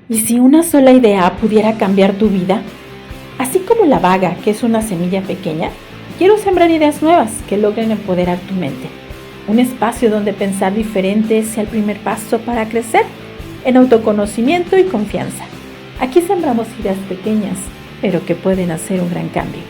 ¿Y si una sola idea pudiera cambiar tu vida? Así como la vaga, que es una semilla pequeña, quiero sembrar ideas nuevas que logren empoderar tu mente. Un espacio donde pensar diferente sea el primer paso para crecer en autoconocimiento y confianza. Aquí sembramos ideas pequeñas, pero que pueden hacer un gran cambio.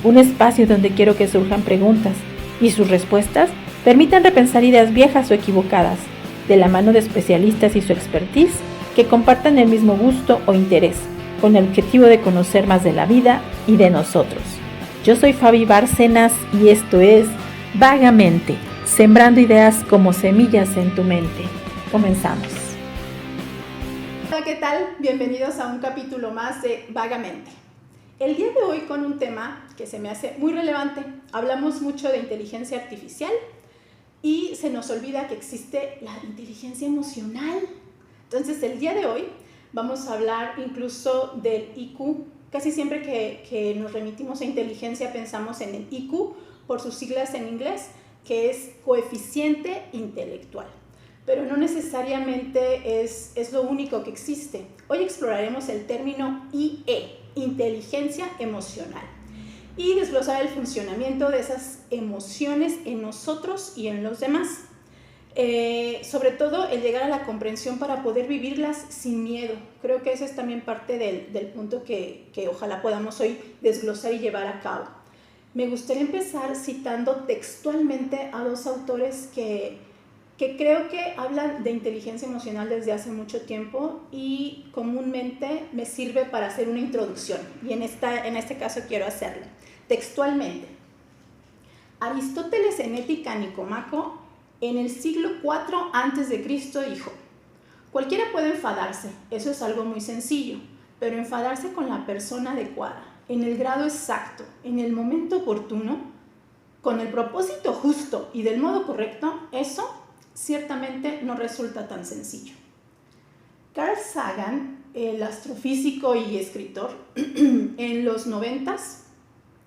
Un espacio donde quiero que surjan preguntas y sus respuestas permitan repensar ideas viejas o equivocadas, de la mano de especialistas y su expertise que compartan el mismo gusto o interés, con el objetivo de conocer más de la vida y de nosotros. Yo soy Fabi Bárcenas y esto es Vagamente, sembrando ideas como semillas en tu mente. Comenzamos. Hola, ¿qué tal? Bienvenidos a un capítulo más de Vagamente. El día de hoy con un tema que se me hace muy relevante. Hablamos mucho de inteligencia artificial y se nos olvida que existe la inteligencia emocional. Entonces, el día de hoy vamos a hablar incluso del IQ. Casi siempre que nos remitimos a inteligencia pensamos en el IQ, por sus siglas en inglés, que es coeficiente intelectual. Pero no necesariamente es lo único que existe. Hoy exploraremos el término IE, inteligencia emocional, y desglosar el funcionamiento de esas emociones en nosotros y en los demás. Sobre todo el llegar a la comprensión para poder vivirlas sin miedo. Creo que esa es también parte del punto que ojalá podamos hoy desglosar y llevar a cabo. Me gustaría empezar citando textualmente a dos autores que creo que hablan de inteligencia emocional desde hace mucho tiempo y comúnmente me sirve para hacer una introducción, y en este caso quiero hacerlo textualmente. Aristóteles en Ética Nicómaco, en el siglo IV a.C. dijo: cualquiera puede enfadarse, eso es algo muy sencillo, pero enfadarse con la persona adecuada, en el grado exacto, en el momento oportuno, con el propósito justo y del modo correcto, eso ciertamente no resulta tan sencillo. Carl Sagan, el astrofísico y escritor, en los 90s,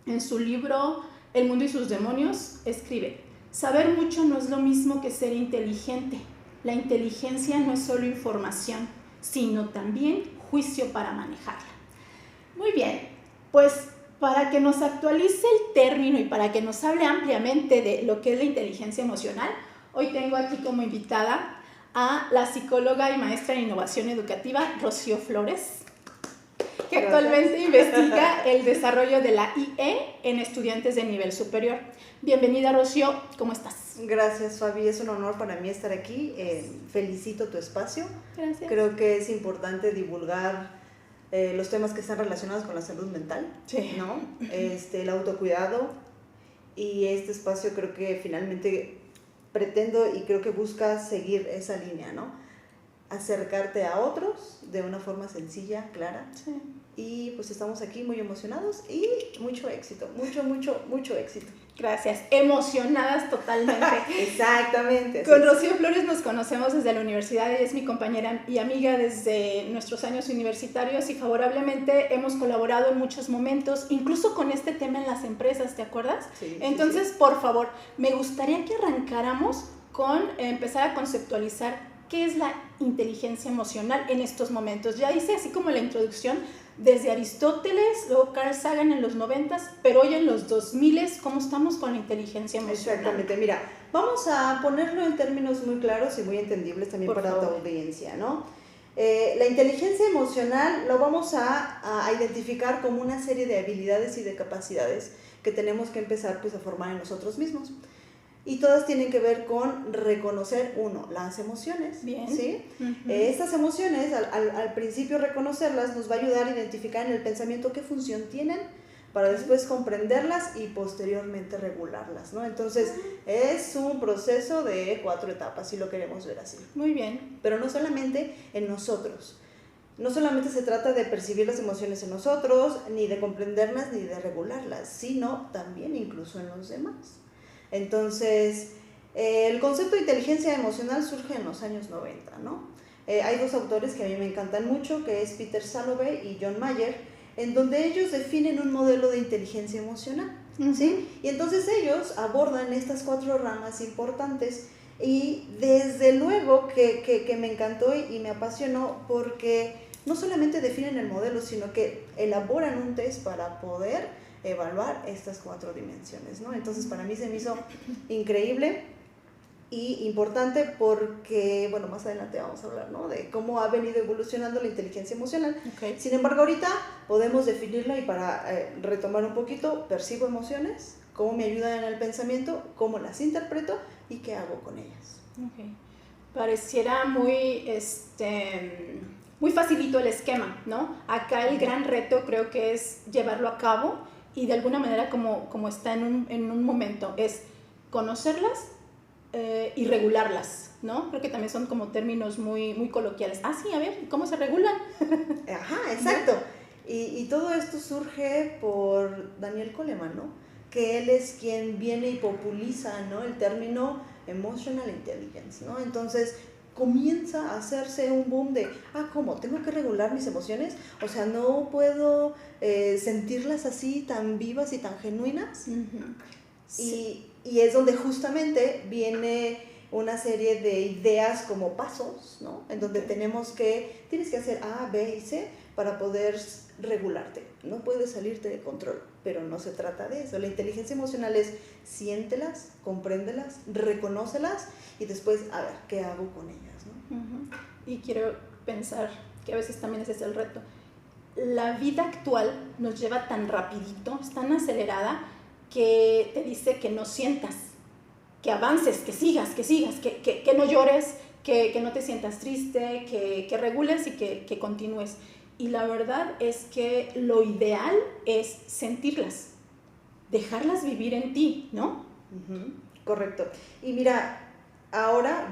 en su libro El mundo y sus demonios, escribe: saber mucho no es lo mismo que ser inteligente. La inteligencia no es solo información, sino también juicio para manejarla. Muy bien, pues para que nos actualice el término y para que nos hable ampliamente de lo que es la inteligencia emocional, hoy tengo aquí como invitada a la psicóloga y maestra en innovación educativa, Rocío Flores, que actualmente investiga el desarrollo de la IE en estudiantes de nivel superior. Bienvenida, Rocío, ¿cómo estás? Gracias, Fabi, es un honor para mí estar aquí. Felicito tu espacio. Gracias. Creo que es importante divulgar los temas que están relacionados con la salud mental, sí, ¿no? El autocuidado, y este espacio creo que finalmente pretendo y creo que busca seguir esa línea, ¿no? Acercarte a otros de una forma sencilla, clara. Sí. Y pues estamos aquí muy emocionados y mucho éxito, mucho éxito. Gracias, emocionadas totalmente. Exactamente. Con Rocío Flores nos conocemos desde la universidad, ella es mi compañera y amiga desde nuestros años universitarios y favorablemente hemos colaborado en muchos momentos, incluso con este tema en las empresas, ¿te acuerdas? Sí. Entonces, por favor, me gustaría que arrancáramos con empezar a conceptualizar qué es la inteligencia emocional en estos momentos. Ya hice así como la introducción desde Aristóteles, luego Carl Sagan en los 90s, pero hoy en los 2000s, ¿cómo estamos con la inteligencia emocional? Exactamente, mira, vamos a ponerlo en términos muy claros y muy entendibles también por para favor. tu audiencia, ¿no? La inteligencia emocional lo vamos a identificar como una serie de habilidades y de capacidades que tenemos que empezar pues a formar en nosotros mismos. Y todas tienen que ver con reconocer, uno, las emociones. Bien. ¿Sí? Uh-huh. Estas emociones, al principio reconocerlas, nos va a ayudar a identificar en el pensamiento qué función tienen, para después comprenderlas y posteriormente regularlas, ¿no? Entonces, es un proceso de 4 etapas, si lo queremos ver así. Muy bien. Pero no solamente en nosotros. No solamente se trata de percibir las emociones en nosotros, ni de comprenderlas, ni de regularlas, sino también incluso en los demás. Entonces, el concepto de inteligencia emocional surge en los años 90, ¿no? Hay dos autores que a mí me encantan mucho, que es Peter Salovey y John Mayer, en donde ellos definen un modelo de inteligencia emocional, ¿sí? Y entonces ellos abordan estas 4 ramas importantes Y desde luego que me encantó y me apasionó porque no solamente definen el modelo, sino que elaboran un test para poder evaluar estas 4 dimensiones, ¿no? Entonces para mí se me hizo increíble y importante porque, bueno, más adelante vamos a hablar, ¿no?, de cómo ha venido evolucionando la inteligencia emocional. Okay. Sin embargo, ahorita podemos definirla y para retomar un poquito, percibo emociones, cómo me ayudan en el pensamiento, cómo las interpreto y qué hago con ellas. Okay. Pareciera muy, muy facilito el esquema, ¿no? Acá el gran reto creo que es llevarlo a cabo y de alguna manera como está en un momento, es conocerlas y regularlas, ¿no? Creo que también son como términos muy, muy coloquiales. Ah, sí, a ver, ¿cómo se regulan? Ajá, exacto. Y todo esto surge por Daniel Goleman, ¿no? Que él es quien viene y populiza, ¿no?, el término emotional intelligence, ¿no? Entonces comienza a hacerse un boom de, ¿cómo? ¿Tengo que regular mis emociones? O sea, ¿no puedo sentirlas así tan vivas y tan genuinas? Uh-huh. Sí. Y es donde justamente viene una serie de ideas como pasos, ¿no? En donde tienes que hacer A, B y C para poder regularte. No puedes salirte de control, pero no se trata de eso. La inteligencia emocional es siéntelas, compréndelas, reconócelas y después, a ver, ¿qué hago con ellas, ¿no? Uh-huh. Y quiero pensar que a veces también ese es el reto. La vida actual nos lleva tan rapidito, es tan acelerada, que te dice que no sientas, que avances, que sigas, que no llores, que no te sientas triste, que regules y que continúes. Y la verdad es que lo ideal es sentirlas, dejarlas vivir en ti, ¿no? Uh-huh. Correcto. Y mira, ahora,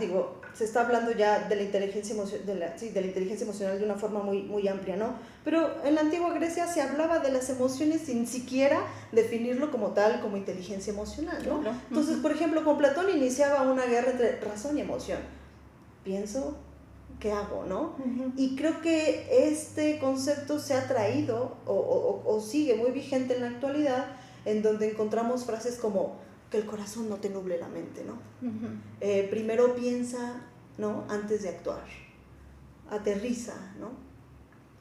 se está hablando ya de la inteligencia emocional de una forma muy, muy amplia, ¿no? Pero en la antigua Grecia se hablaba de las emociones sin siquiera definirlo como tal, como inteligencia emocional, ¿no? Claro. Entonces, por ejemplo, con Platón iniciaba una guerra entre razón y emoción. Pienso, ¿qué hago, no? Uh-huh. Y creo que este concepto se ha traído o sigue muy vigente en la actualidad, en donde encontramos frases como que el corazón no te nuble la mente, ¿no? Uh-huh. Primero piensa, ¿no?, antes de actuar, aterriza, ¿no?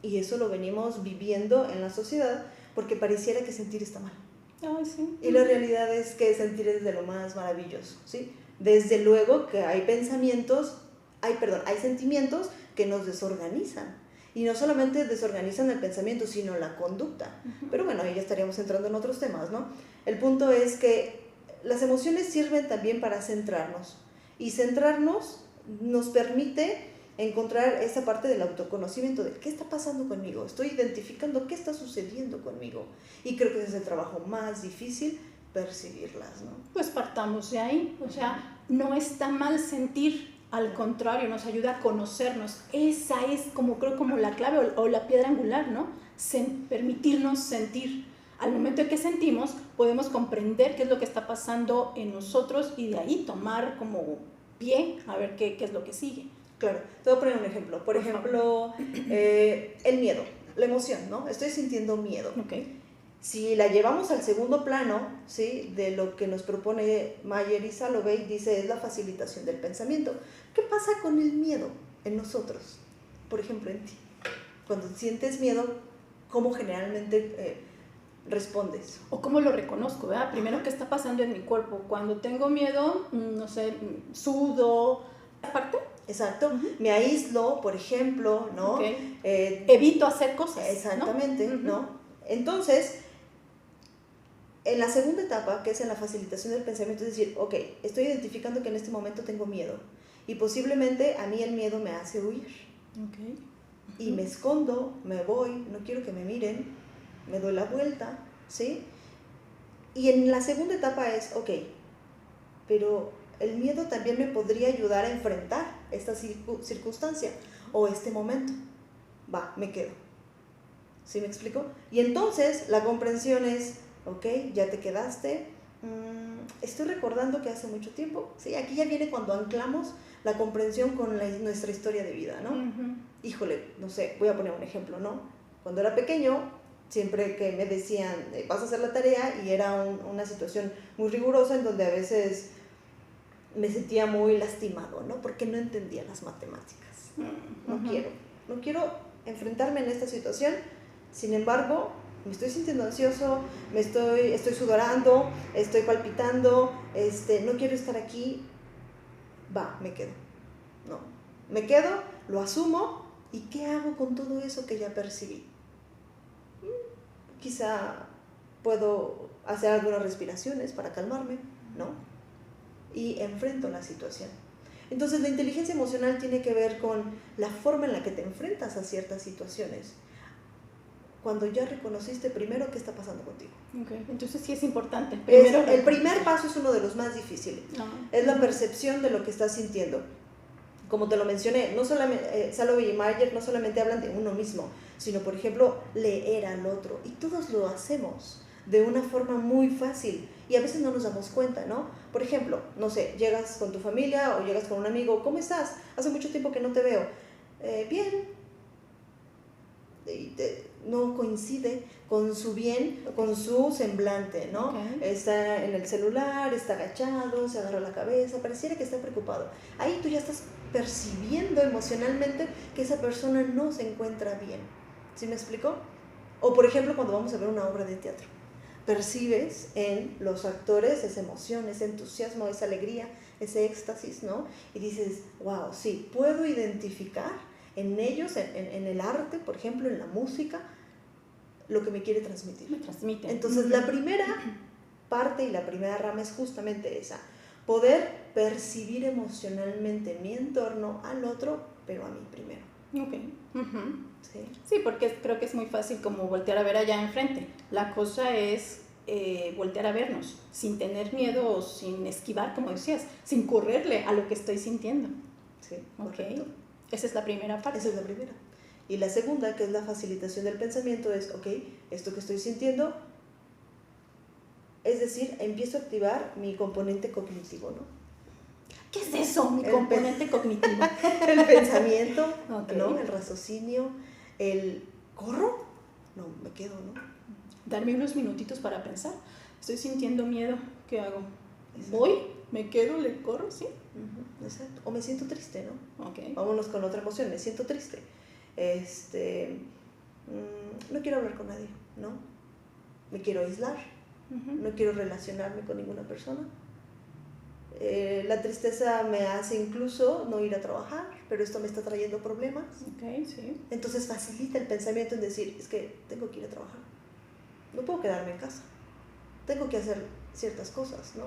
Y eso lo venimos viviendo en la sociedad porque pareciera que sentir está mal. Ay, sí. Y la realidad es que sentir es de lo más maravilloso, ¿sí? Desde luego que hay sentimientos que nos desorganizan. Y no solamente desorganizan el pensamiento, sino la conducta. Uh-huh. Pero bueno, ahí ya estaríamos entrando en otros temas, ¿no? El punto es que las emociones sirven también para centrarnos. Y centrarnos nos permite encontrar esa parte del autoconocimiento de qué está pasando conmigo. Estoy identificando qué está sucediendo conmigo. Y creo que ese es el trabajo más difícil, percibirlas, ¿no? Pues partamos de ahí. O sea, no está mal sentir. Al contrario, nos ayuda a conocernos. Esa es como la clave o la piedra angular, ¿no? Permitirnos sentir. Al momento en que sentimos, podemos comprender qué es lo que está pasando en nosotros y de ahí tomar como pie a ver qué es lo que sigue. Claro, te voy a poner un ejemplo. Por ejemplo, el miedo, la emoción, ¿no? Estoy sintiendo miedo. Okay. Si la llevamos al segundo plano, ¿sí?, de lo que nos propone Mayer y Salovey, dice es la facilitación del pensamiento. ¿Qué pasa con el miedo en nosotros? Por ejemplo, en ti. Cuando sientes miedo, ¿cómo generalmente respondes? O cómo lo reconozco, ¿verdad? Primero, ¿qué está pasando en mi cuerpo? Cuando tengo miedo, no sé, sudo. ¿Aparte? Exacto. Uh-huh. Me aíslo, por ejemplo, ¿no? Okay. Evito hacer cosas. Exactamente, ¿no? Uh-huh. ¿no? Entonces, en la segunda etapa, que es en la facilitación del pensamiento, es decir, ok, estoy identificando que en este momento tengo miedo y posiblemente a mí el miedo me hace huir. Okay. Uh-huh. Y me escondo, me voy, no quiero que me miren, me doy la vuelta, ¿sí? Y en la segunda etapa es, ok, pero el miedo también me podría ayudar a enfrentar esta circunstancia o este momento. Va, me quedo. ¿Sí me explico? Y entonces la comprensión es, ok, ya te quedaste, estoy recordando que hace mucho tiempo, ¿sí? Aquí ya viene cuando anclamos la comprensión con nuestra historia de vida, ¿no? Uh-huh. Híjole, no sé, voy a poner un ejemplo, ¿no? Cuando era pequeño, siempre que me decían, vas a hacer la tarea, y era una situación muy rigurosa en donde a veces me sentía muy lastimado, ¿no? Porque no entendía las matemáticas. No quiero enfrentarme en esta situación. Sin embargo, me estoy sintiendo ansioso, estoy sudorando, estoy palpitando, no quiero estar aquí. Me quedo. No, me quedo, lo asumo, ¿y qué hago con todo eso que ya percibí? Quizá puedo hacer algunas respiraciones para calmarme, ¿no? Y enfrento la situación. Entonces la inteligencia emocional tiene que ver con la forma en la que te enfrentas a ciertas situaciones. Cuando ya reconociste primero qué está pasando contigo. Okay. Entonces sí es importante. El primer paso es uno de los más difíciles. Es la Uh-huh. percepción de lo que estás sintiendo. Como te lo mencioné, no solamente Salovey y Mayer no solamente hablan de uno mismo, sino, por ejemplo, leer al otro. Y todos lo hacemos de una forma muy fácil y a veces no nos damos cuenta, ¿no? Por ejemplo, no sé, llegas con tu familia o llegas con un amigo, ¿cómo estás? Hace mucho tiempo que no te veo. Bien. No coincide con su bien, con su semblante, ¿no? Okay. Está en el celular, está agachado, se agarra la cabeza, pareciera que está preocupado. Ahí tú ya estás percibiendo emocionalmente que esa persona no se encuentra bien. ¿Sí me explico? O por ejemplo, cuando vamos a ver una obra de teatro, percibes en los actores esa emoción, ese entusiasmo, esa alegría, ese éxtasis, ¿no? Y dices, wow, sí, puedo identificar en ellos, en el arte, por ejemplo, en la música, lo que me quiere transmitir. Me transmite. Entonces, la primera parte y la primera rama es justamente esa, poder percibir emocionalmente mi entorno al otro, pero a mí primero. Okay. Uh-huh. Sí, porque creo que es muy fácil como voltear a ver allá enfrente. La cosa es voltear a vernos, sin tener miedo o sin esquivar, como decías, sin correrle a lo que estoy sintiendo. Sí, Okay. correcto. Esa es la primera parte. Esa es la primera. Y la segunda, que es la facilitación del pensamiento, es, ok, esto que estoy sintiendo, es decir, empiezo a activar mi componente cognitivo, ¿no? ¿Qué es eso, mi componente cognitivo? El pensamiento, Okay. ¿no? El raciocinio, el ¿corro? No, me quedo, ¿no? Darme unos minutitos para pensar. Estoy sintiendo miedo, ¿qué hago? Exacto. ¿Voy? ¿Me quedo? ¿Le corro? ¿Sí? Uh-huh, exacto. O me siento triste, ¿no? Okay. Vámonos con otra emoción, me siento triste. No quiero hablar con nadie, ¿no? Me quiero aislar, Uh-huh. no quiero relacionarme con ninguna persona. La tristeza me hace incluso no ir a trabajar, pero esto me está trayendo problemas. Okay, sí. Entonces facilita el pensamiento en decir, es que tengo que ir a trabajar, no puedo quedarme en casa, tengo que hacer ciertas cosas, ¿no?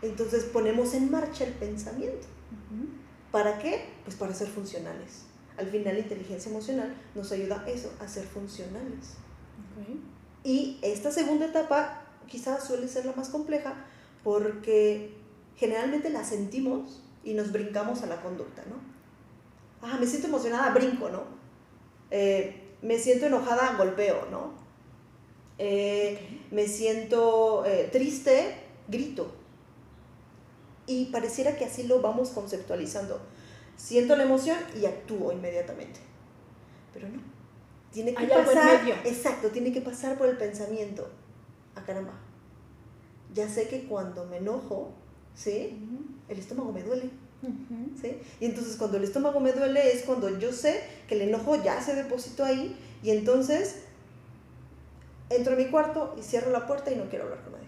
Entonces ponemos en marcha el pensamiento. Uh-huh. ¿Para qué? Pues para ser funcionales. Al final la inteligencia emocional nos ayuda a eso, a ser funcionales. Okay. Y esta segunda etapa quizás suele ser la más compleja porque generalmente la sentimos y nos brincamos a la conducta, ¿no? Me siento emocionada, brinco, ¿no? Me siento enojada, golpeo, ¿no? Me siento triste, grito. Y pareciera que así lo vamos conceptualizando. Siento la emoción y actúo inmediatamente. Pero no. Tiene que pasar. Exacto, tiene que pasar por el pensamiento. Caramba. Ya sé que cuando me enojo, ¿sí? Uh-huh. El estómago me duele. Uh-huh. ¿Sí? Y entonces cuando el estómago me duele es cuando yo sé que el enojo ya se depositó ahí y entonces entro a mi cuarto y cierro la puerta y no quiero hablar con nadie.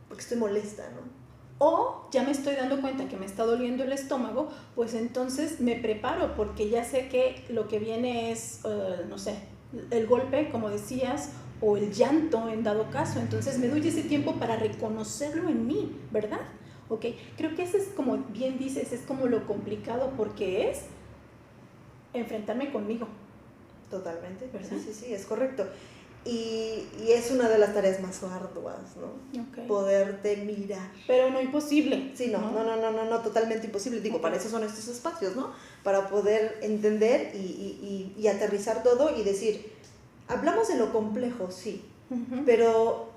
Porque estoy molesta, ¿no? O ya me estoy dando cuenta que me está doliendo el estómago, pues entonces me preparo porque ya sé que lo que viene es, no sé, el golpe, como decías, o el llanto en dado caso. Entonces me doy ese tiempo para reconocerlo en mí, ¿verdad? Ok, creo que ese es, como bien dices, es como lo complicado porque es enfrentarme conmigo. Totalmente, ¿verdad? Sí, es correcto. Y es una de las tareas más arduas, ¿no? Okay. Poderte mirar. Pero no imposible. Sí, no, totalmente imposible. Digo, para eso son estos espacios, ¿no? Para poder entender y aterrizar todo y decir, hablamos de lo complejo, sí, Uh-huh. pero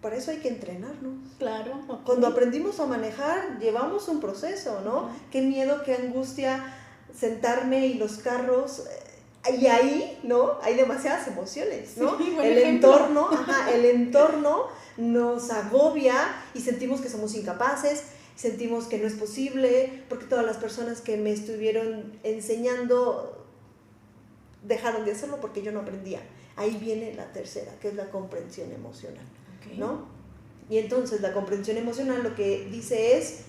para eso hay que entrenarnos. Claro. Okay. Cuando aprendimos a manejar, llevamos un proceso, ¿no? Okay. Qué miedo, qué angustia sentarme y los carros... y ahí, ¿no? Hay demasiadas emociones, ¿no? Sí, buen el ejemplo. entorno nos agobia y sentimos que somos incapaces, sentimos que no es posible, porque todas las personas que me estuvieron enseñando dejaron de hacerlo porque yo no aprendía. Ahí viene la tercera, que es la comprensión emocional, Okay. ¿no? Y entonces la comprensión emocional lo que dice es,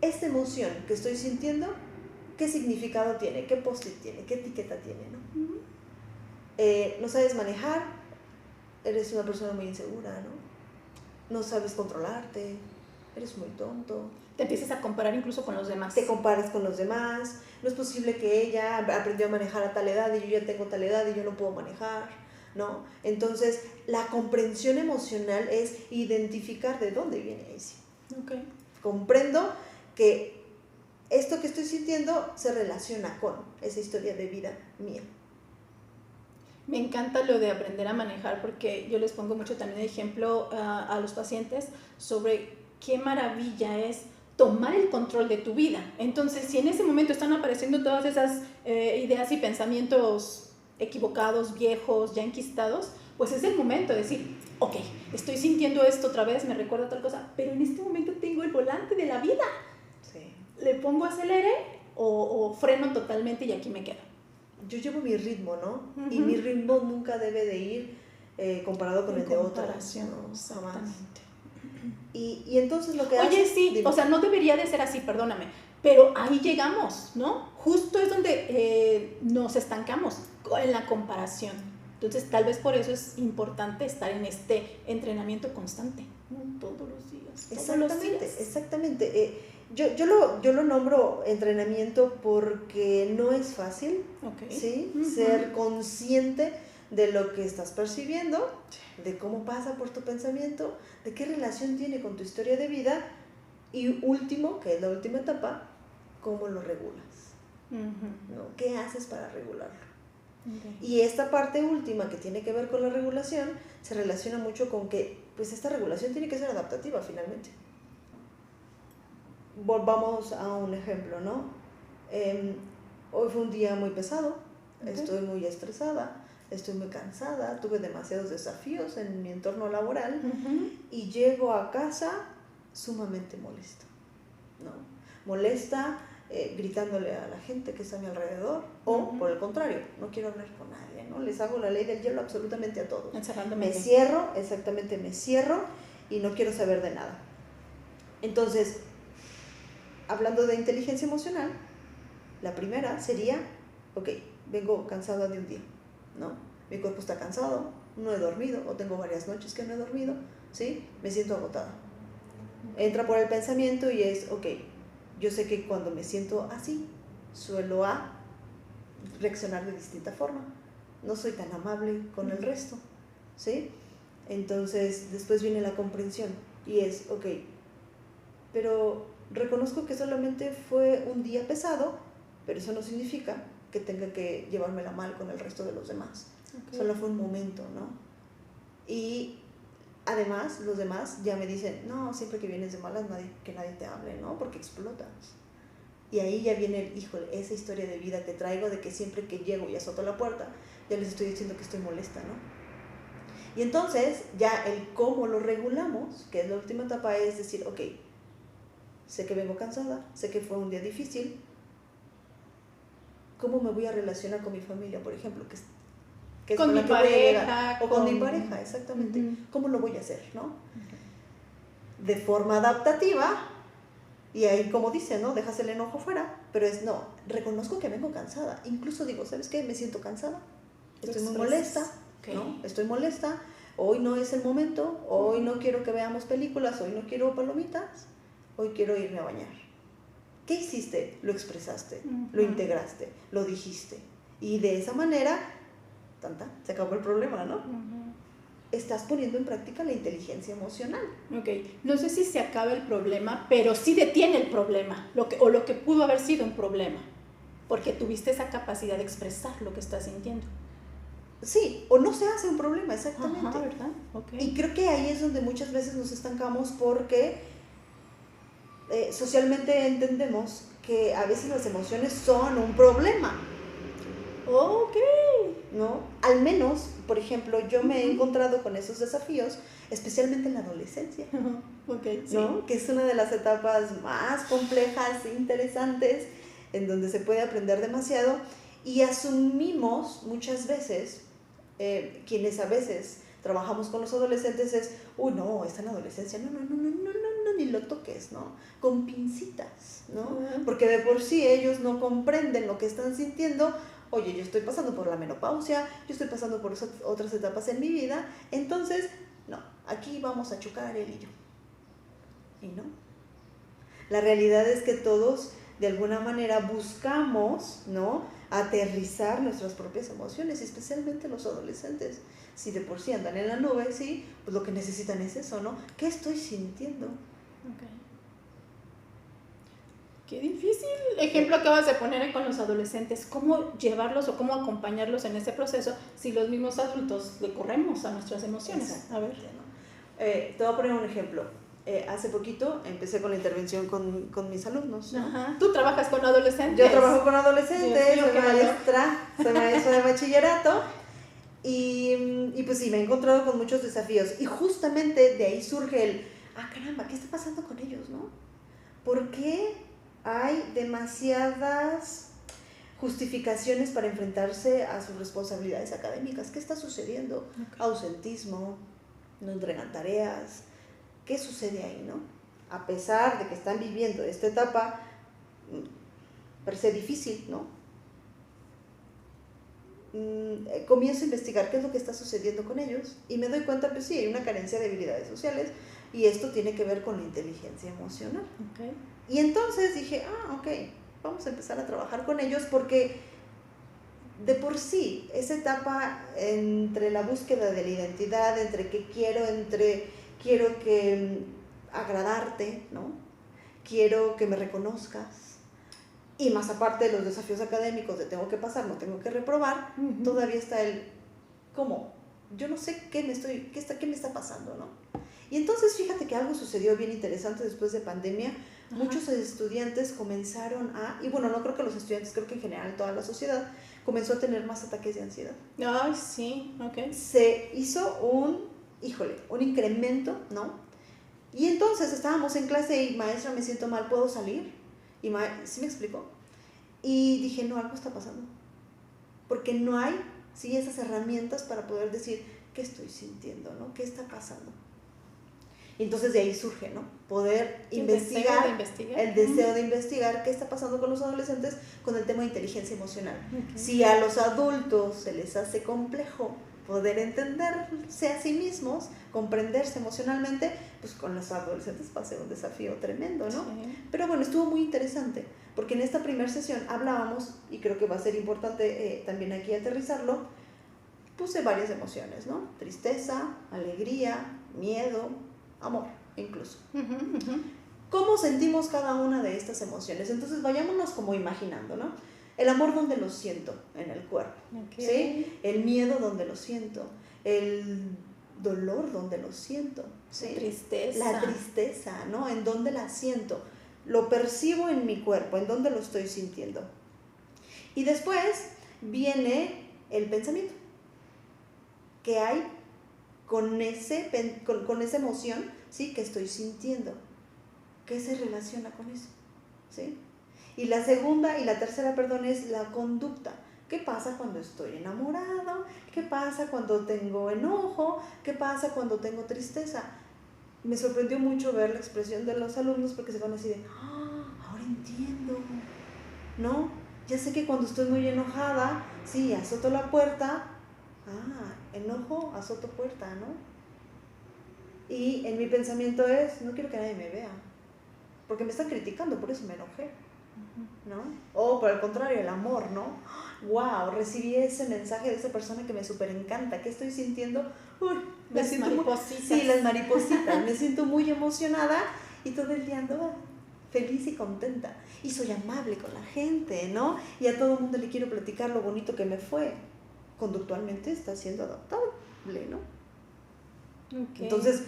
esta emoción que estoy sintiendo, ¿qué significado tiene? ¿Qué post-it tiene? ¿Qué etiqueta tiene? ¿No? No sabes manejar, eres una persona muy insegura, ¿no? No sabes controlarte, eres muy tonto. Te empiezas a comparar incluso con los demás. Te comparas con los demás, no es posible que ella aprendió a manejar a tal edad y yo ya tengo tal edad y yo no puedo manejar, ¿no? Entonces, la comprensión emocional es identificar de dónde viene eso. Okay. Comprendo que esto que estoy sintiendo se relaciona con esa historia de vida mía. Me encanta lo de aprender a manejar porque yo les pongo mucho también de ejemplo a los pacientes sobre qué maravilla es tomar el control de tu vida. Entonces, si en ese momento están apareciendo todas esas ideas y pensamientos equivocados, viejos, ya enquistados, pues es el momento de decir, ok, estoy sintiendo esto otra vez, me recuerda tal cosa, pero en este momento tengo el volante de la vida. Sí. ¿Le pongo acelere o freno totalmente y aquí me quedo? Yo llevo mi ritmo, ¿no? Uh-huh. Y mi ritmo nunca debe de ir comparado con el de otras, ¿no? Exactamente. Y entonces lo que Oye, hace, sí, dime. o sea, no debería de ser así, perdóname, pero ahí llegamos, ¿no? Justo es donde nos estancamos en la comparación. Entonces, tal vez por eso es importante estar en este entrenamiento constante, ¿no? Todos los días. Exactamente. Yo lo nombro entrenamiento porque no es fácil, Okay. ¿sí? Uh-huh. Ser consciente de lo que estás percibiendo, de cómo pasa por tu pensamiento, de qué relación tiene con tu historia de vida y último, que es la última etapa, cómo lo regulas, Uh-huh. ¿no? ¿Qué haces para regularlo? Okay. Y esta parte última que tiene que ver con la regulación se relaciona mucho con que pues esta regulación tiene que ser adaptativa finalmente. Volvamos a un ejemplo, ¿no? Hoy fue un día muy pesado, okay. Estoy muy estresada, estoy muy cansada, tuve demasiados desafíos en mi entorno laboral uh-huh. Y llego a casa sumamente molesta, ¿no? Molesta gritándole a la gente que está a mi alrededor o uh-huh. Por el contrario, no quiero hablar con nadie, ¿no? Les hago la ley del hielo absolutamente a todos. Me cierro y no quiero saber de nada. Entonces, hablando de inteligencia emocional, la primera sería, ok, vengo cansada de un día, ¿no? Mi cuerpo está cansado, no he dormido, o tengo varias noches que no he dormido, ¿sí? Me siento agotada. Entra por el pensamiento y es, ok, yo sé que cuando me siento así, suelo reaccionar de distinta forma. No soy tan amable con el resto, ¿sí? Entonces, después viene la comprensión y es, ok, pero reconozco que solamente fue un día pesado, pero eso no significa que tenga que llevármela mal con el resto de los demás. Okay. Solo fue un momento, ¿no? Y además, los demás ya me dicen, no, siempre que vienes de malas, que nadie te hable, ¿no? Porque explotas. Y ahí ya viene, híjole, esa historia de vida que traigo de que siempre que llego y azoto la puerta, ya les estoy diciendo que estoy molesta, ¿no? Y entonces, ya el cómo lo regulamos, que es la última etapa, es decir, ok, sé que vengo cansada, sé que fue un día difícil, ¿cómo me voy a relacionar con mi familia, por ejemplo? Que es con mi pareja. O con mi pareja, exactamente. Uh-huh. ¿Cómo lo voy a hacer, no? Uh-huh. De forma adaptativa, y ahí como dice, ¿no? Dejas el enojo fuera, pero es, no, reconozco que vengo cansada. Incluso digo, ¿sabes qué? Me siento cansada, estoy muy molesta, okay. ¿No? Estoy molesta, hoy no es el momento, hoy no quiero que veamos películas, hoy no quiero palomitas, hoy quiero irme a bañar. ¿Qué hiciste? Lo expresaste, uh-huh. Lo integraste, lo dijiste. Y de esa manera, se acabó el problema, ¿no? Uh-huh. Estás poniendo en práctica la inteligencia emocional. Ok, no sé si se acaba el problema, pero sí detiene el problema, lo que pudo haber sido un problema, porque tuviste esa capacidad de expresar lo que estás sintiendo. Sí, o no se hace un problema, exactamente. Ajá, ¿verdad? Okay. Y creo que ahí es donde muchas veces nos estancamos porque socialmente entendemos que a veces las emociones son un problema. Ok. ¿no? Al menos, por ejemplo, yo me he encontrado con esos desafíos, especialmente en la adolescencia, Ok, sí. ¿no? Que es una de las etapas más complejas e interesantes, en donde se puede aprender demasiado, y asumimos muchas veces, quienes a veces trabajamos con los adolescentes, es, uy, no, está en la adolescencia, no, ni lo toques, ¿no? Con pincitas, ¿no? Porque de por sí ellos no comprenden lo que están sintiendo. Oye, yo estoy pasando por la menopausia, yo estoy pasando por otras etapas en mi vida, entonces, no, aquí vamos a chocar él y yo. Y no. La realidad es que todos, de alguna manera, buscamos, ¿no?, aterrizar nuestras propias emociones, y especialmente los adolescentes. Si de por sí andan en la nube, sí, pues lo que necesitan es eso, ¿no? ¿Qué estoy sintiendo? Ok. Qué difícil ejemplo acabas de poner con los adolescentes. ¿Cómo llevarlos o cómo acompañarlos en ese proceso si los mismos adultos le corremos a nuestras emociones? A ver. ¿No? Te voy a poner un ejemplo. Hace poquito empecé con la intervención con mis alumnos, ¿no? Ajá. ¿Tú trabajas con adolescentes? Yo trabajo con adolescentes, Dios mío, soy maestra de bachillerato, y pues sí, me he encontrado con muchos desafíos, y justamente de ahí surge el, caramba, ¿qué está pasando con ellos, no? ¿Por qué hay demasiadas justificaciones para enfrentarse a sus responsabilidades académicas? ¿Qué está sucediendo? Okay. Ausentismo, no entregan tareas. ¿Qué sucede ahí, no? A pesar de que están viviendo esta etapa, parece difícil, ¿no? Comienzo a investigar qué es lo que está sucediendo con ellos, y me doy cuenta, pues sí, hay una carencia de habilidades sociales, y esto tiene que ver con la inteligencia emocional. Okay. Y entonces dije, ok, vamos a empezar a trabajar con ellos, porque de por sí, esa etapa entre la búsqueda de la identidad, entre qué quiero, quiero que agradarte, ¿no? Quiero que me reconozcas, y más aparte de los desafíos académicos de tengo que pasar, no tengo que reprobar, todavía está el ¿cómo? Yo no sé qué me está pasando, ¿no? Y entonces fíjate que algo sucedió bien interesante después de pandemia. Muchos estudiantes comenzaron y bueno, no creo que los estudiantes, creo que en general toda la sociedad comenzó a tener más ataques de ansiedad. Ay, sí, ok. Se hizo un incremento, ¿no? Y entonces estábamos en clase y, maestra, me siento mal, ¿puedo salir? Y ¿sí me explicó? Y dije, no, algo está pasando. Porque no hay, sí, esas herramientas para poder decir qué estoy sintiendo, ¿no? ¿Qué está pasando? Y entonces de ahí surge, ¿no? Poder investigar, el deseo de investigar qué está pasando con los adolescentes con el tema de inteligencia emocional. Okay. Si a los adultos se les hace complejo poder entenderse a sí mismos, comprenderse emocionalmente, pues con los adolescentes va a ser un desafío tremendo, ¿no? Sí. Pero bueno, estuvo muy interesante, porque en esta primera sesión hablábamos, y creo que va a ser importante también aquí aterrizarlo, puse varias emociones, ¿no? Tristeza, alegría, miedo, amor, incluso. ¿Cómo sentimos cada una de estas emociones? Entonces vayámonos como imaginando, ¿no? El amor, ¿dónde lo siento? En el cuerpo. Okay. ¿Sí? El miedo, ¿dónde lo siento? El dolor, ¿dónde lo siento? ¿Sí? La tristeza, ¿no? ¿En dónde la siento? Lo percibo en mi cuerpo, ¿en dónde lo estoy sintiendo? Y después viene el pensamiento. ¿Qué hay con esa emoción, ¿sí?, que estoy sintiendo? ¿Qué se relaciona con eso? ¿Sí? Y la segunda y la tercera, es la conducta. ¿Qué pasa cuando estoy enamorado? ¿Qué pasa cuando tengo enojo? ¿Qué pasa cuando tengo tristeza? Me sorprendió mucho ver la expresión de los alumnos, porque se van así de, ahora entiendo, ¿no? Ya sé que cuando estoy muy enojada, sí, azoto la puerta, enojo, azoto puerta, ¿no? Y en mi pensamiento es, no quiero que nadie me vea, porque me están criticando, por eso me enojé, ¿no? O por el contrario, el amor, ¿no? Wow, recibí ese mensaje de esa persona que me súper encanta. ¿Qué estoy sintiendo? Uy, me siento maripositas. Sí, las maripositas. Me siento muy emocionada y todo el día ando feliz y contenta. Y soy amable con la gente, ¿no? Y a todo el mundo le quiero platicar lo bonito que me fue. Conductualmente está siendo adaptable, ¿no? Okay. Entonces,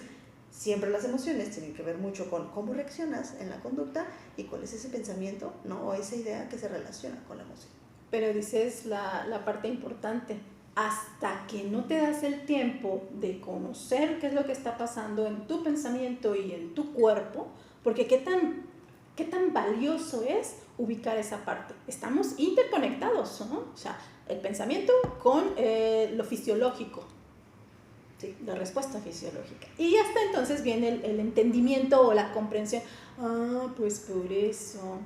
siempre las emociones tienen que ver mucho con cómo reaccionas en la conducta y cuál es ese pensamiento, ¿no? O esa idea que se relaciona con la emoción. Pero dices la parte importante, hasta que no te das el tiempo de conocer qué es lo que está pasando en tu pensamiento y en tu cuerpo, porque qué tan valioso es ubicar esa parte. Estamos interconectados, ¿no? O sea, el pensamiento con lo fisiológico, Sí. la respuesta fisiológica. Y hasta entonces viene el entendimiento o la comprensión. Ah, pues por eso.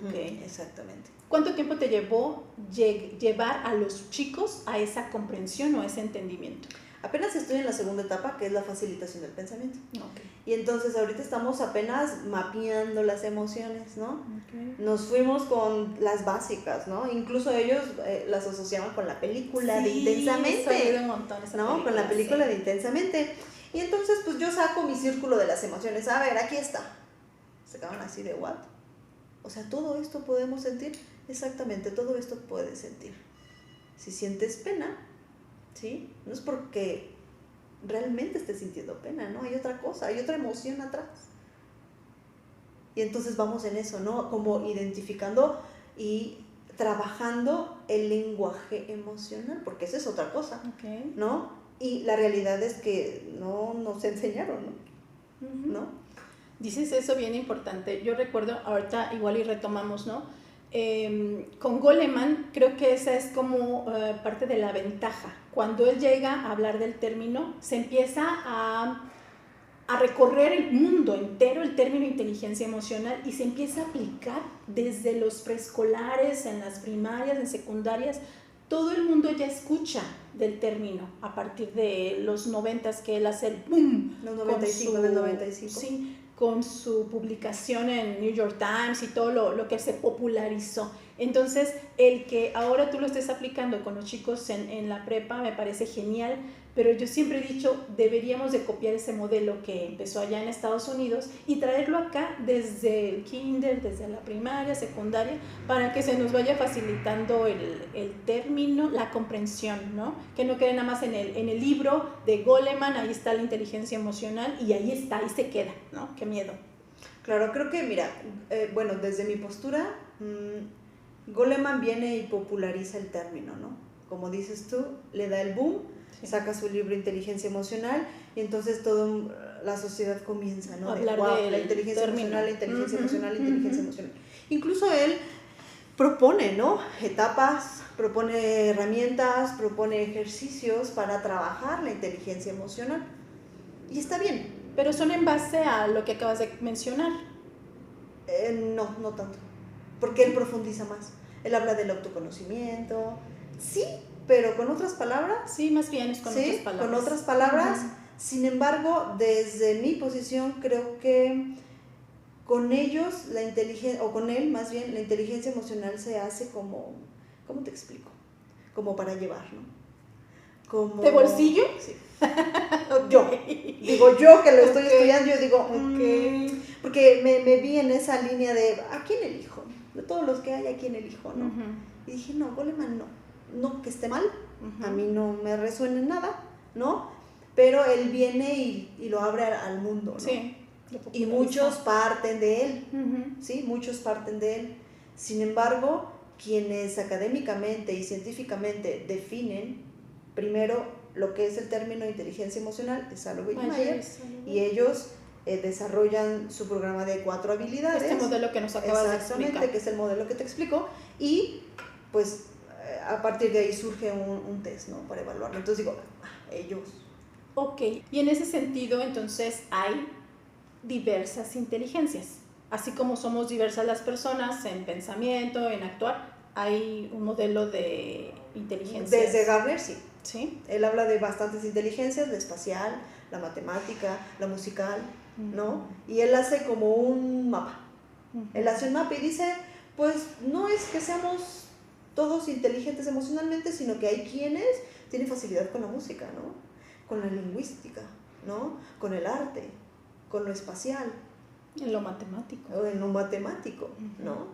Okay. Exactamente. ¿Cuánto tiempo te llevó llevar a los chicos a esa comprensión o a ese entendimiento? Apenas estoy en la segunda etapa, que es la facilitación del pensamiento. Okay. Y entonces ahorita estamos apenas mapeando las emociones, ¿no? Okay. Nos fuimos con las básicas, ¿no? Incluso ellos las asociaban con la película de Intensamente, un montón esa ¿no? película, Con la película sí. de Intensamente. Y entonces pues yo saco mi círculo de las emociones. A ver, aquí está. Se quedaban así de ¿what? O sea, todo esto podemos sentir. Exactamente, todo esto puedes sentir. Si sientes pena, ¿sí? No es porque realmente estés sintiendo pena, ¿no? Hay otra cosa, hay otra emoción atrás. Y entonces vamos en eso, ¿no? Como identificando y trabajando el lenguaje emocional, porque esa es otra cosa, Okay. ¿no? Y la realidad es que no nos enseñaron, ¿no? Uh-huh. ¿No? Dices eso bien importante. Yo recuerdo, ahorita igual y retomamos, ¿no? Con Goleman creo que esa es como parte de la ventaja. Cuando él llega a hablar del término, se empieza a recorrer el mundo entero, el término inteligencia emocional, y se empieza a aplicar desde los preescolares, en las primarias, en secundarias. Todo el mundo ya escucha del término a partir de los 90s, que él hace el boom. Los 95, del 95. Sí, con su publicación en New York Times y todo lo que se popularizó. Entonces, el que ahora tú lo estés aplicando con los chicos en la prepa me parece genial, pero yo siempre he dicho, deberíamos de copiar ese modelo que empezó allá en Estados Unidos y traerlo acá desde el kinder, desde la primaria, secundaria, para que se nos vaya facilitando el término, la comprensión, ¿no? Que no quede nada más en el libro de Goleman, ahí está la inteligencia emocional y ahí está, ahí se queda, ¿no? Qué miedo. Claro, creo que, mira, bueno, desde mi postura, Goleman viene y populariza el término, ¿no? Como dices tú, le da el boom, sí. Saca su libro Inteligencia Emocional y entonces toda la sociedad comienza, ¿no? Hablar de la inteligencia término. Emocional, la inteligencia emocional, la inteligencia emocional. Incluso él propone, ¿no? Etapas, propone herramientas, propone ejercicios para trabajar la inteligencia emocional. Y está bien. Pero son en base a lo que acabas de mencionar. No tanto. Porque él profundiza más. Él habla del autoconocimiento. Sí, pero con otras palabras. Sí, más bien es con otras palabras. Con otras palabras. Sin embargo, desde mi posición, creo que con ellos, la inteligencia, o con él más bien, la inteligencia emocional se hace como, ¿cómo te explico? Como para llevar, ¿no? Como, ¿de bolsillo? Sí. Okay. Yo que lo estoy estudiando, yo digo, okay. Porque me vi en esa línea de, ¿a quién elijo? De todos los que hay, ¿a quién elijo? ¿No? Y dije, no, Goleman no que esté mal, a mí no me resuena en nada, ¿no? Pero él viene y lo abre al mundo, ¿no? Sí. Y muchos parten de él, ¿sí? Muchos parten de él. Sin embargo, quienes académicamente y científicamente definen primero lo que es el término inteligencia emocional es Salovey y Mayer, y ellos desarrollan su programa de 4 habilidades. Este modelo que nos acabas de explicar. Exactamente, que es el modelo que te explico, y pues a partir de ahí surge un test, ¿no? Para evaluarlo. Entonces digo, ellos. Ok, y en ese sentido entonces hay diversas inteligencias. Así como somos diversas las personas en pensamiento, en actuar, hay un modelo de inteligencia. Desde Gardner, sí. ¿Sí? Él habla de bastantes inteligencias, la espacial, la matemática, la musical, ¿no? Y él hace como un mapa. Él hace un mapa y dice, pues no es que seamos todos inteligentes emocionalmente, sino que hay quienes tienen facilidad con la música, ¿no? Con la lingüística, ¿no? Con el arte, con lo espacial. En lo matemático. O en lo matemático, ¿no?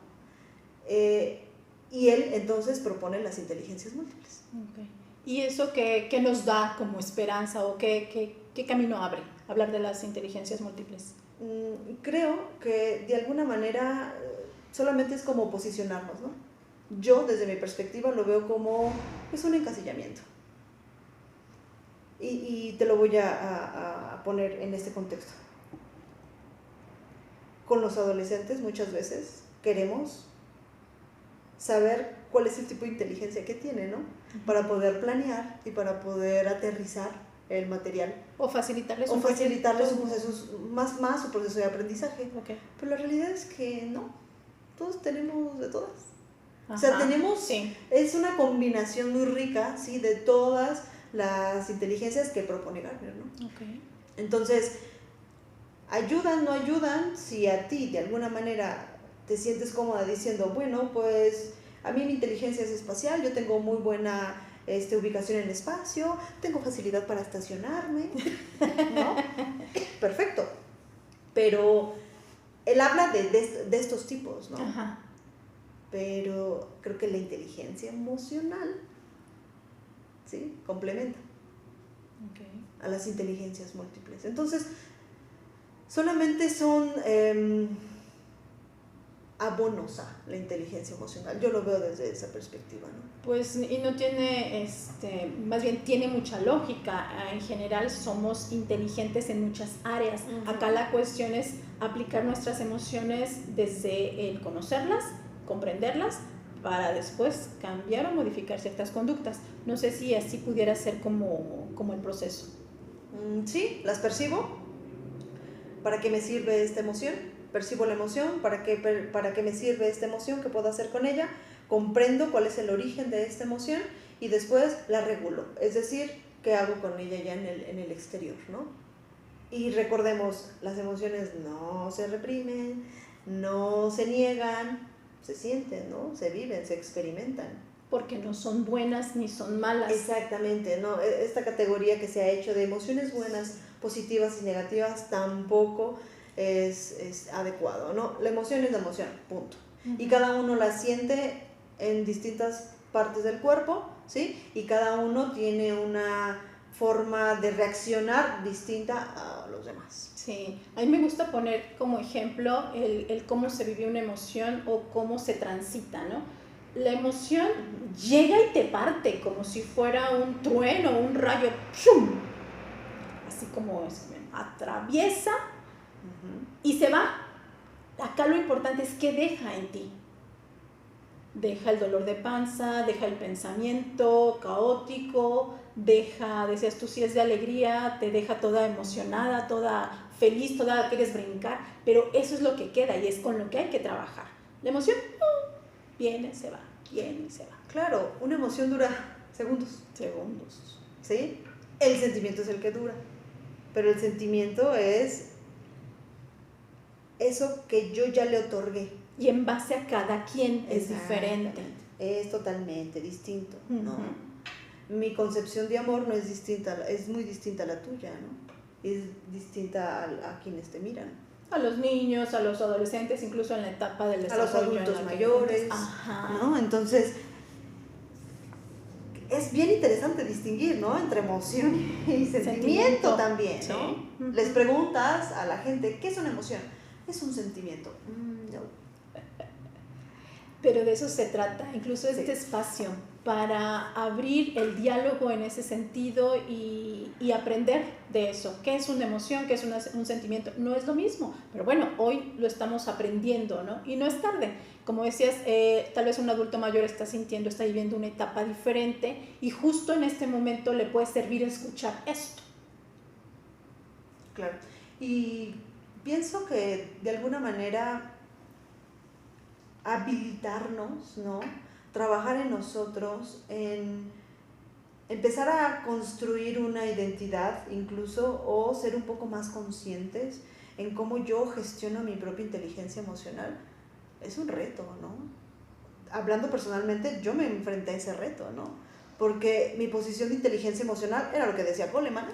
Y él entonces propone las inteligencias múltiples. Okay. ¿Y eso qué nos da como esperanza o qué camino abre hablar de las inteligencias múltiples? Creo que de alguna manera solamente es como posicionarnos, ¿no? yo desde mi perspectiva lo veo como es un encasillamiento. Y te lo voy a poner en este contexto. Con los adolescentes muchas veces queremos saber cuál es el tipo de inteligencia que tiene, ¿no? Para poder planear y para poder aterrizar el material. O facilitarles un proceso. proceso, más su proceso de aprendizaje. Okay. Pero la realidad es que no, todos tenemos de todas. Ajá, o sea, tenemos, sí. Es una combinación muy rica, ¿sí? De todas las inteligencias que propone Gardner, ¿no? Okay. Entonces, ayudan, no ayudan, si a ti de alguna manera te sientes cómoda diciendo, bueno, pues a mí mi inteligencia es espacial, yo tengo muy buena ubicación en el espacio, tengo facilidad para estacionarme, ¿no? Perfecto. Pero él habla de estos tipos, ¿no? Ajá. Pero creo que la inteligencia emocional, ¿sí? Complementa a las inteligencias múltiples. Entonces, solamente son abonos a la inteligencia emocional. Yo lo veo desde esa perspectiva, ¿no? Pues, y no tiene, más bien tiene mucha lógica. En general somos inteligentes en muchas áreas. Uh-huh. Acá la cuestión es aplicar nuestras emociones desde el conocerlas, comprenderlas, para después cambiar o modificar ciertas conductas. No sé si así pudiera ser como el proceso. Sí, las percibo. ¿Para qué me sirve esta emoción? Percibo la emoción, ¿para qué me sirve esta emoción? ¿Qué puedo hacer con ella? Comprendo cuál es el origen de esta emoción y después la regulo. Es decir, ¿qué hago con ella ya en el exterior, ¿no? Y recordemos, las emociones no se reprimen, no se niegan, se sienten, ¿no? Se viven, se experimentan. Porque no son buenas ni son malas. Exactamente, ¿no? Esta categoría que se ha hecho de emociones buenas, positivas y negativas tampoco es adecuado, ¿no? La emoción es la emoción, punto. Uh-huh. Y cada uno la siente en distintas partes del cuerpo, ¿sí? Y cada uno tiene una forma de reaccionar distinta a los demás. Sí, a mí me gusta poner como ejemplo el cómo se vive una emoción o cómo se transita, ¿no? La emoción llega y te parte como si fuera un trueno, un rayo, ¡shum! Así como atraviesa y se va. Acá lo importante es qué deja en ti. Deja el dolor de panza, deja el pensamiento caótico, deja, decías tú, si es de alegría, te deja toda emocionada, toda feliz, toda quieres brincar, pero eso es lo que queda y es con lo que hay que trabajar. La emoción viene, se va, viene, se va. Claro, una emoción dura segundos. Segundos. ¿Sí? El sentimiento es el que dura, pero el sentimiento es eso que yo ya le otorgué. Y en base a cada quien es diferente. Es totalmente distinto, ¿no? Uh-huh. Mi concepción de amor no es distinta, es muy distinta a la tuya, ¿no? Es distinta a quienes te miran. A los niños, a los adolescentes, incluso en la etapa del desarrollo. A los adultos mayores, ¿no? Entonces, es bien interesante distinguir, ¿no? Entre emoción y sentimiento también, ¿no? Sí. Uh-huh. Les preguntas a la gente, ¿qué es una emoción? Es un sentimiento. No. Pero de eso se trata, incluso este espacio, para abrir el diálogo en ese sentido y aprender de eso. ¿Qué es una emoción? ¿Qué es un sentimiento? No es lo mismo, pero bueno, hoy lo estamos aprendiendo, ¿no? Y no es tarde. Como decías, tal vez un adulto mayor está viviendo una etapa diferente y justo en este momento le puede servir escuchar esto. Claro, y pienso que de alguna manera habilitarnos, ¿no? Trabajar en nosotros, en empezar a construir una identidad incluso, o ser un poco más conscientes en cómo yo gestiono mi propia inteligencia emocional, es un reto, ¿no? Hablando personalmente, yo me enfrenté a ese reto, ¿no? Porque mi posición de inteligencia emocional era lo que decía Goleman,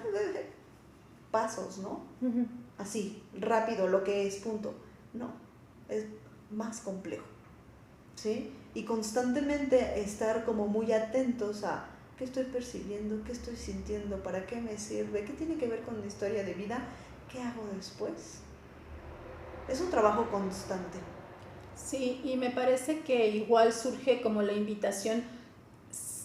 pasos, ¿no? Uh-huh. Así, rápido, lo que es, punto. No, es más complejo, ¿sí? Y constantemente estar como muy atentos a qué estoy percibiendo, qué estoy sintiendo, para qué me sirve, qué tiene que ver con mi historia de vida, qué hago después. Es un trabajo constante. Sí, y me parece que igual surge como la invitación,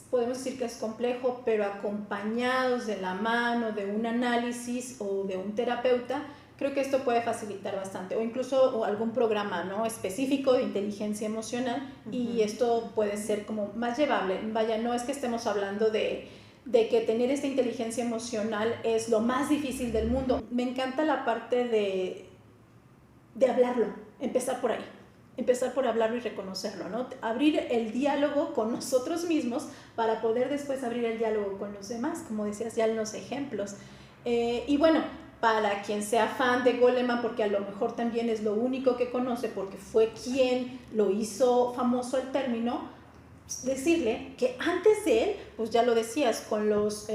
podemos decir que es complejo, pero acompañados de la mano de un análisis o de un terapeuta, creo que esto puede facilitar bastante, o incluso algún programa, ¿no?, específico de inteligencia emocional, y esto puede ser como más llevable. Vaya, no es que estemos hablando de que tener esta inteligencia emocional es lo más difícil del mundo. Me encanta la parte de hablarlo, empezar por ahí. Empezar por hablarlo y reconocerlo, ¿no? Abrir el diálogo con nosotros mismos para poder después abrir el diálogo con los demás, como decías ya en los ejemplos. Y bueno, para quien sea fan de Goleman, porque a lo mejor también es lo único que conoce, porque fue quien lo hizo famoso el término, decirle que antes de él, pues ya lo decías, con los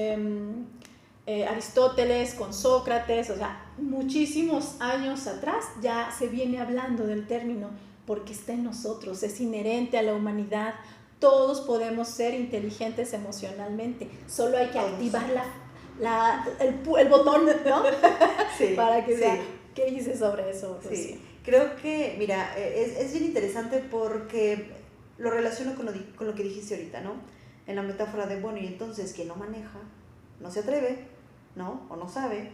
Aristóteles, con Sócrates, o sea, muchísimos años atrás ya se viene hablando del término, porque está en nosotros, es inherente a la humanidad. Todos podemos ser inteligentes emocionalmente, solo hay que activar el botón, ¿no? Sí, para que sea. sí. ¿Qué dices sobre eso, Rocío? Sí, creo que, mira, es bien interesante porque lo relaciono con lo que dijiste ahorita, ¿no? En la metáfora de, bueno, y entonces quien no maneja, no se atreve, ¿no? O no sabe.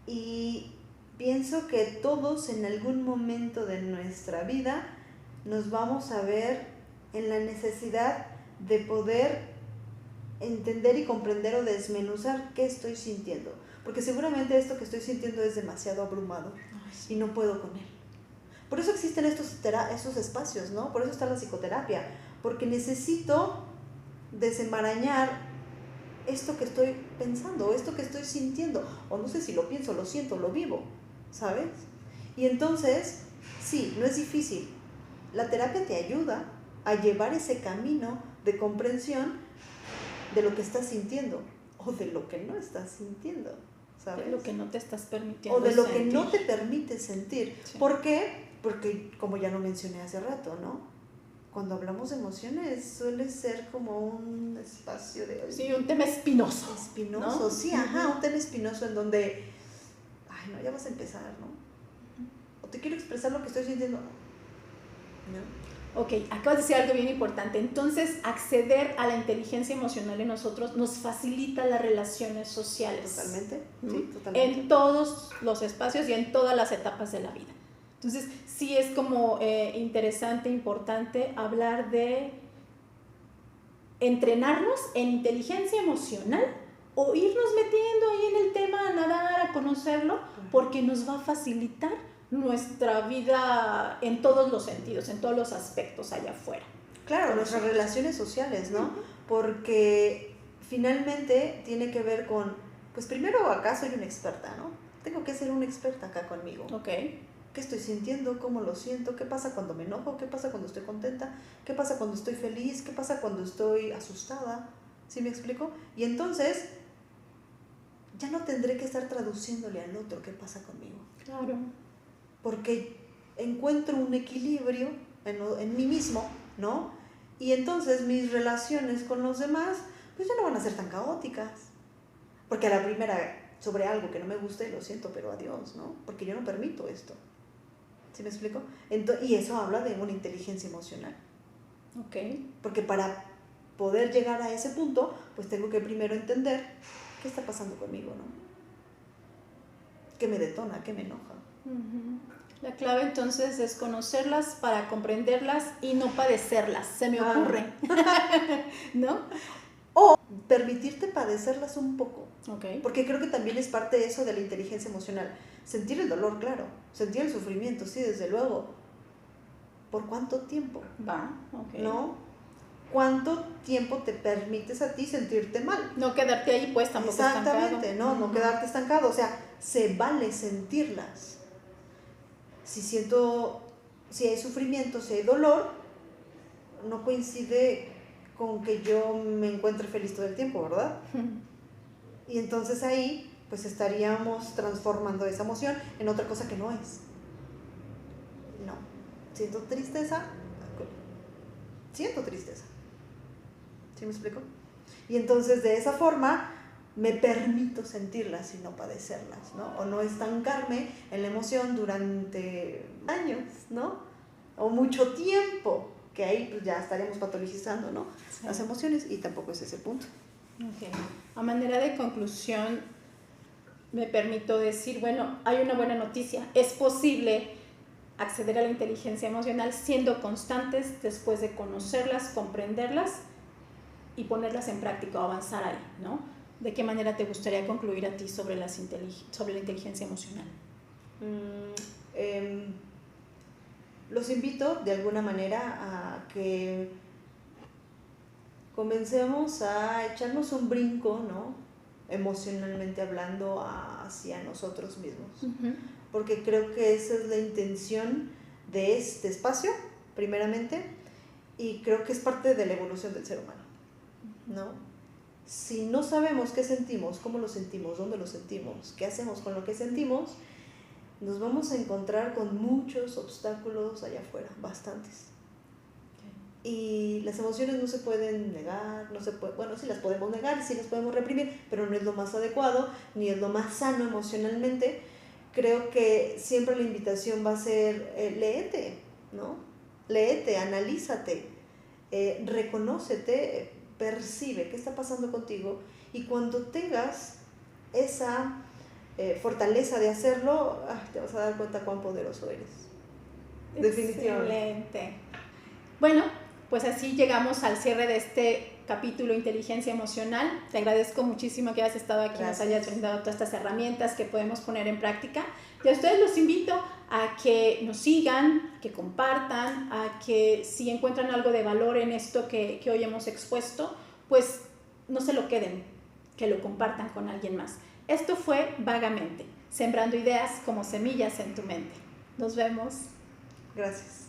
Y pienso que todos en algún momento de nuestra vida nos vamos a ver en la necesidad de poder entender y comprender o desmenuzar qué estoy sintiendo. Porque seguramente esto que estoy sintiendo es demasiado abrumador y no puedo con él. Por eso existen estos espacios, ¿no? Por eso está la psicoterapia. Porque necesito desenmarañar esto que estoy pensando, esto que estoy sintiendo, o no sé si lo pienso, lo siento, lo vivo, ¿sabes? Y entonces, sí, no es difícil. La terapia te ayuda a llevar ese camino de comprensión de lo que estás sintiendo o de lo que no estás sintiendo, ¿sabes? De lo que no te estás permitiendo o de lo sentir. que no te permite sentir. Sí. ¿Por qué? Porque, como ya lo mencioné hace rato, ¿no? Cuando hablamos de emociones suele ser como un espacio de... Sí, un tema espinoso. Espinoso, ¿no? sí, ajá, un tema espinoso en donde, ay, no, ya vas a empezar, ¿no? O te quiero expresar lo que estoy sintiendo, ¿no? Ok, acabas de decir algo bien importante. Entonces, acceder a la inteligencia emocional en nosotros nos facilita las relaciones sociales. Totalmente, ¿Mm? sí, totalmente. En todos los espacios y en todas las etapas de la vida. Entonces, sí es como interesante, importante hablar de entrenarnos en inteligencia emocional o irnos metiendo ahí en el tema, a nadar, a conocerlo, porque nos va a facilitar nuestra vida en todos los sentidos, en todos los aspectos allá afuera. Claro, nuestras relaciones sociales, ¿no? Porque finalmente tiene que ver con, pues primero acá soy una experta, ¿no? Tengo que ser una experta acá conmigo. Ok. ¿Qué estoy sintiendo? ¿Cómo lo siento? ¿Qué pasa cuando me enojo? ¿Qué pasa cuando estoy contenta? ¿Qué pasa cuando estoy feliz? ¿Qué pasa cuando estoy asustada? ¿Sí me explico? Y entonces ya no tendré que estar traduciéndole al otro qué pasa conmigo. Claro. Porque encuentro un equilibrio en mí mismo, ¿no? Y entonces mis relaciones con los demás pues ya no van a ser tan caóticas. Porque a la primera, sobre algo que no me guste, lo siento, pero adiós, ¿no? Porque yo no permito esto. ¿Sí me explico? Y eso habla de una inteligencia emocional. Ok. Porque para poder llegar a ese punto, pues tengo que primero entender qué está pasando conmigo, ¿no? ¿Qué me detona? ¿Qué me enoja? La clave entonces es conocerlas para comprenderlas y no padecerlas, se me ocurre. ¿No? O permitirte padecerlas un poco. Okay. Porque creo que también es parte de eso de la inteligencia emocional. Sentir el dolor, claro. Sentir el sufrimiento, sí, desde luego. ¿Por cuánto tiempo? Va, ok. ¿No? ¿Cuánto tiempo te permites a ti sentirte mal? No quedarte ahí pues tampoco Exactamente, estancado. no quedarte estancado. O sea, se vale sentirlas. Si hay sufrimiento, si hay dolor, no coincide con que yo me encuentre feliz todo el tiempo, ¿verdad? Y entonces ahí pues estaríamos transformando esa emoción en otra cosa que no es. No, siento tristeza. ¿Sí me explico? Y entonces de esa forma me permito sentirlas y no padecerlas, ¿no? O no estancarme en la emoción durante años, ¿no? o mucho tiempo, que ahí pues ya estaríamos patologizando, ¿no? Sí. Las emociones, y tampoco es ese punto. Ok. A manera de conclusión, me permito decir, bueno, hay una buena noticia. Es posible acceder a la inteligencia emocional siendo constantes después de conocerlas, comprenderlas y ponerlas en práctica o avanzar ahí, ¿no? ¿De qué manera te gustaría concluir a ti sobre la inteligencia emocional? Los invito de alguna manera a que comencemos a echarnos un brinco, ¿no? Emocionalmente hablando, hacia nosotros mismos. Uh-huh. Porque creo que esa es la intención de este espacio, primeramente, y creo que es parte de la evolución del ser humano, ¿no? Si no sabemos qué sentimos, cómo lo sentimos, dónde lo sentimos, qué hacemos con lo que sentimos, nos vamos a encontrar con muchos obstáculos allá afuera, bastantes. Y las emociones no se pueden negar, bueno, sí las podemos negar, sí las podemos reprimir, pero no es lo más adecuado, ni es lo más sano emocionalmente. Creo que siempre la invitación va a ser, léete, ¿no? Léete, analízate, reconócete, percibe qué está pasando contigo, y cuando tengas esa fortaleza de hacerlo, te vas a dar cuenta cuán poderoso eres. Definitivamente. Excelente. Bueno, pues así llegamos al cierre de este capítulo Inteligencia Emocional. Te agradezco muchísimo que hayas estado aquí, Gracias. nos hayas brindado todas estas herramientas que podemos poner en práctica. Y a ustedes los invito a que nos sigan, que compartan, a que si encuentran algo de valor en esto que hoy hemos expuesto, pues no se lo queden, que lo compartan con alguien más. Esto fue Vagamente, sembrando ideas como semillas en tu mente. Nos vemos. Gracias.